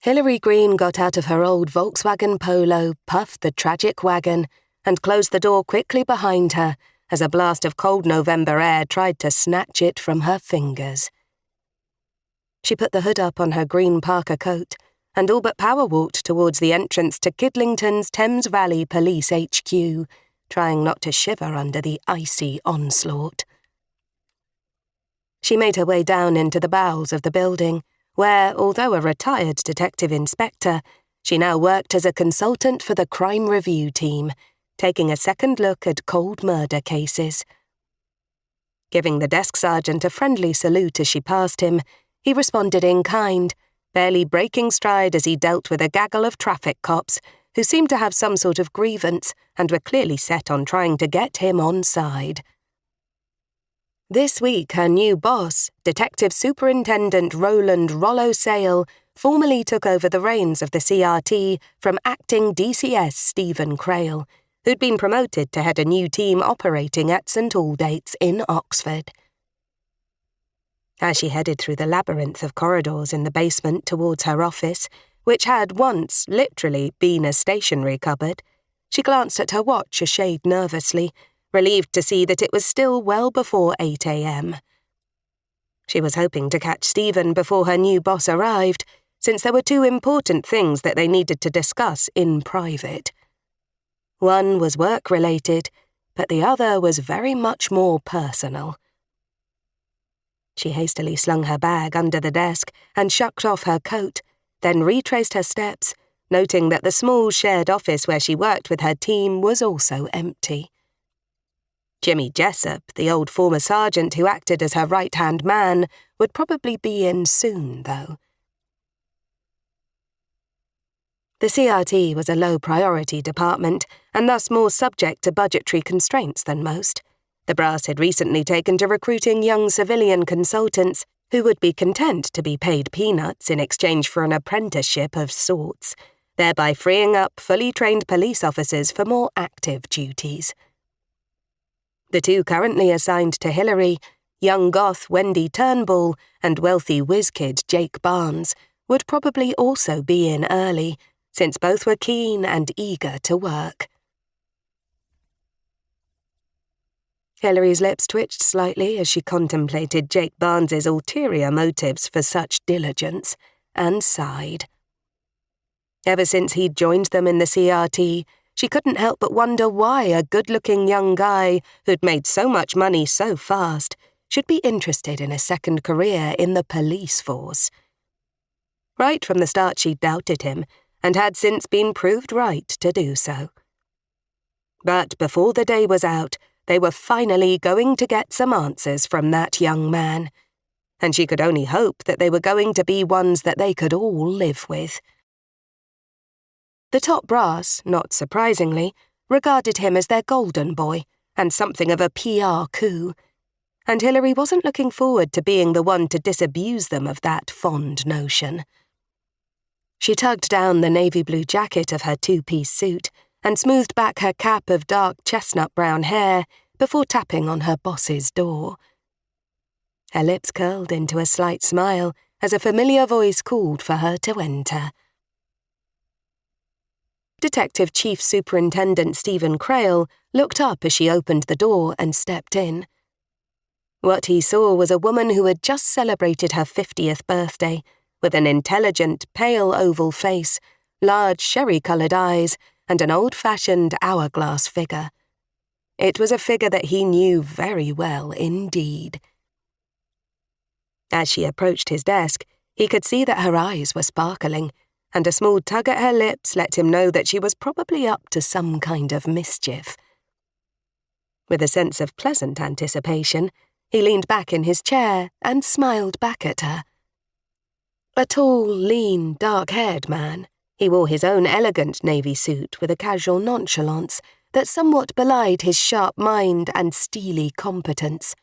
Hilary Greene got out of her old Volkswagen Polo, puffed the tragic wagon, and closed the door quickly behind her as a blast of cold November air tried to snatch it from her fingers. She put the hood up on her green parka coat and all but power-walked towards the entrance to Kidlington's Thames Valley Police HQ, trying not to shiver under the icy onslaught. She made her way down into the bowels of the building, where, although a retired detective inspector, she now worked as a consultant for the crime review team, taking a second look at cold murder cases. Giving the desk sergeant a friendly salute as she passed him, he responded in kind, barely breaking stride as he dealt with a gaggle of traffic cops who seemed to have some sort of grievance and were clearly set on trying to get him on side. This week, her new boss, Detective Superintendent Roland Rollo Sale, formally took over the reins of the CRT from acting DCS Stephen Crail, who'd been promoted to head a new team operating at St Aldate's in Oxford. As she headed through the labyrinth of corridors in the basement towards her office, which had once literally been a stationery cupboard, she glanced at her watch a shade nervously, relieved to see that it was still well before 8 a.m. She was hoping to catch Stephen before her new boss arrived, since there were two important things that they needed to discuss in private. One was work-related, but the other was very much more personal. She hastily slung her bag under the desk and shucked off her coat, then retraced her steps, noting that the small shared office where she worked with her team was also empty. Jimmy Jessup, the old former sergeant who acted as her right-hand man, would probably be in soon, though. The CRT was a low-priority department, and thus more subject to budgetary constraints than most. The brass had recently taken to recruiting young civilian consultants who would be content to be paid peanuts in exchange for an apprenticeship of sorts, thereby freeing up fully trained police officers for more active duties. The two currently assigned to Hilary, young goth Wendy Turnbull and wealthy whiz-kid Jake Barnes, would probably also be in early, since both were keen and eager to work. Hilary's lips twitched slightly as she contemplated Jake Barnes's ulterior motives for such diligence, and sighed. Ever since he'd joined them in the CRT, she couldn't help but wonder why a good-looking young guy who'd made so much money so fast should be interested in a second career in the police force. Right from the start she'd doubted him, and had since been proved right to do so. But before the day was out, they were finally going to get some answers from that young man, and she could only hope that they were going to be ones that they could all live with. The top brass, not surprisingly, regarded him as their golden boy and something of a PR coup, and Hilary wasn't looking forward to being the one to disabuse them of that fond notion. She tugged down the navy blue jacket of her two-piece suit and smoothed back her cap of dark chestnut-brown hair before tapping on her boss's door. Her lips curled into a slight smile as a familiar voice called for her to enter. Detective Chief Superintendent Stephen Crail looked up as she opened the door and stepped in. What he saw was a woman who had just celebrated her 50th birthday, with an intelligent, pale oval face, large sherry-coloured eyes, and an old-fashioned hourglass figure. It was a figure that he knew very well indeed. As she approached his desk, he could see that her eyes were sparkling, and a small tug at her lips let him know that she was probably up to some kind of mischief. With a sense of pleasant anticipation, he leaned back in his chair and smiled back at her. A tall, lean, dark-haired man, he wore his own elegant navy suit with a casual nonchalance that somewhat belied his sharp mind and steely competence.